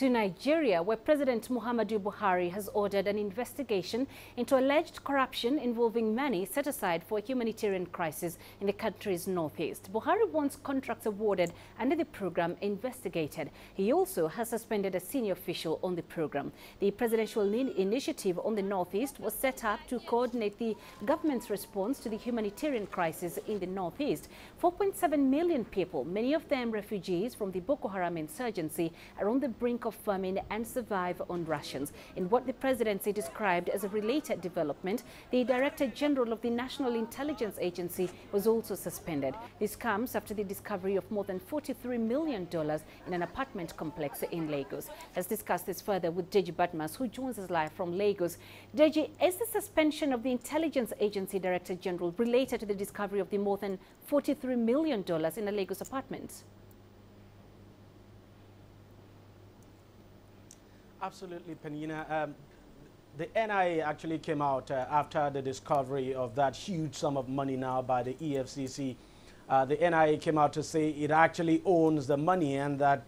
to Nigeria, where President Muhammadu Buhari has ordered an investigation into alleged corruption involving money set aside for a humanitarian crisis in the country's northeast. Buhari wants contracts awarded under the program investigated. He also has suspended a senior official on the program. The presidential initiative on the northeast was set up to coordinate the government's response to the humanitarian crisis in the northeast. 4.7 million people, many of them refugees from the Boko Haram insurgency, are on the brink of famine and survive on rations. In what the presidency described as a related development, the Director General of the National Intelligence Agency was also suspended. This comes after the discovery of more than $43 million in an apartment complex in Lagos. Let's discuss this further with Deji Batmas, who joins us live from Lagos. Deji, is the suspension of the Intelligence Agency Director General related to the discovery of the more than $43 million in a Lagos apartment? Absolutely, Penina. The NIA actually came out after the discovery of that huge sum of money now by the EFCC. The NIA came out to say it actually owns the money and that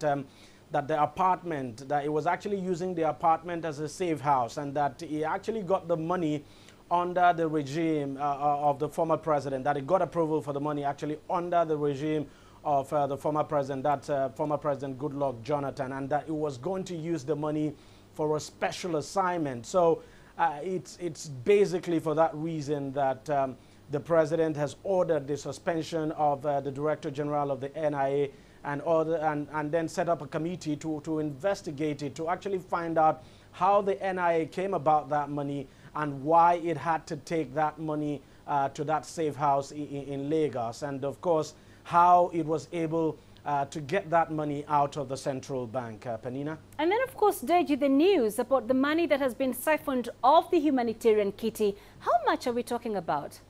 that the apartment, that it was actually using the apartment as a safe house, and that he actually got the money under the regime of the former president, that he got approval for the money actually under the regime of the former president, former President Goodluck Jonathan, and that it was going to use the money for a special assignment. So it's basically for that reason that the president has ordered the suspension of the Director General of the NIA and then set up a committee to investigate it, to actually find out how the NIA came about that money and why it had to take that money to that safe house in Lagos, and of course how it was able to get that money out of the central bank, Penina. And then, of course, Deji, the news about the money that has been siphoned off the humanitarian kitty. How much are we talking about?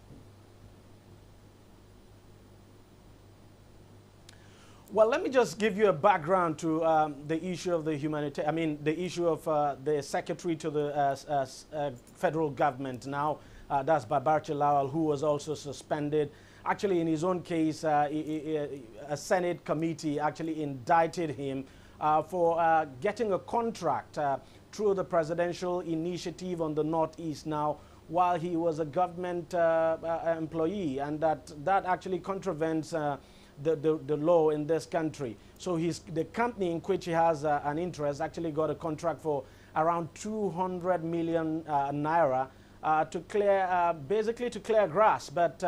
Well, let me just give you a background to the issue of the humanitarian, the issue of the secretary to the federal government now, that's Babarchi Lawal, who was also suspended. Actually, in his own case, a Senate committee actually indicted him for getting a contract through the presidential initiative on the Northeast now while he was a government employee, and that actually contravenes the law in this country. So the company in which he has an interest actually got a contract for around 200 million naira to clear, basically to clear grass. But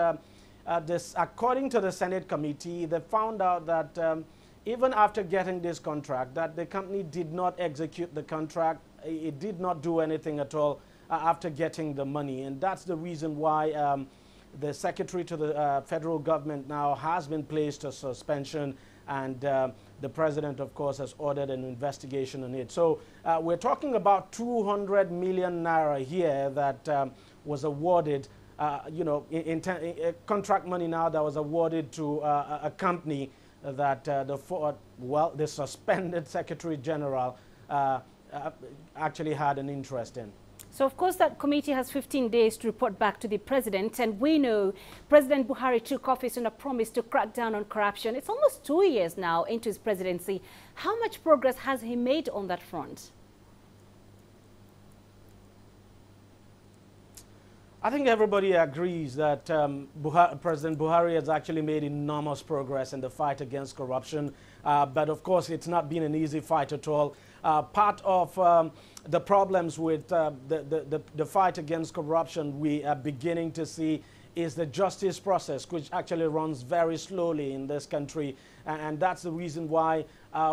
according to the Senate committee, they found out that even after getting this contract, that the company did not execute the contract. It did not do anything at all after getting the money. And that's the reason why the secretary to the federal government now has been placed a suspension, and the president, of course, has ordered an investigation on it. So we're talking about 200 million naira here that was awarded, in contract money now that was awarded to a company that the suspended Secretary General actually had an interest in. So, of course, that committee has 15 days to report back to the president. And we know President Buhari took office on a promise to crack down on corruption. It's almost 2 years now into his presidency. How much progress has he made on that front? I think everybody agrees that President Buhari has actually made enormous progress in the fight against corruption. But of course, it's not been an easy fight at all. Part of the problems with the fight against corruption we are beginning to see is the justice process, which actually runs very slowly in this country. And that's the reason why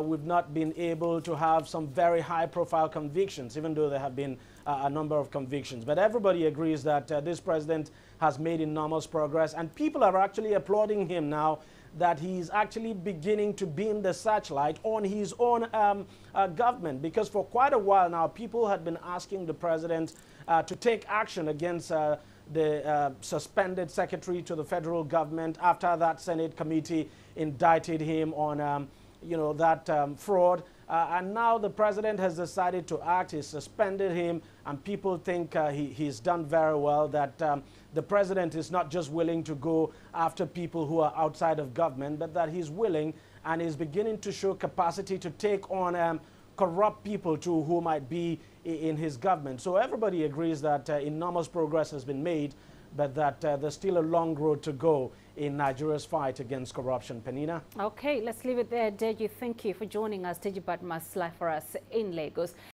we've not been able to have some very high-profile convictions, even though there have been a number of convictions. But everybody agrees that this president has made enormous progress, and people are actually applauding him now that he's actually beginning to beam the searchlight on his own government, because for quite a while now, people had been asking the president to take action against the suspended secretary to the federal government after that Senate committee indicted him on, that fraud. And now the president has decided to act. He suspended him, and people think he's done very well, that the president is not just willing to go after people who are outside of government, but that he's willing and is beginning to show capacity to take on corrupt people too who might be in his government. So everybody agrees that enormous progress has been made, but that there's still a long road to go in Nigeria's fight against corruption. Penina? Okay, let's leave it there. Deji, thank you for joining us. Deji Badmas live for us in Lagos.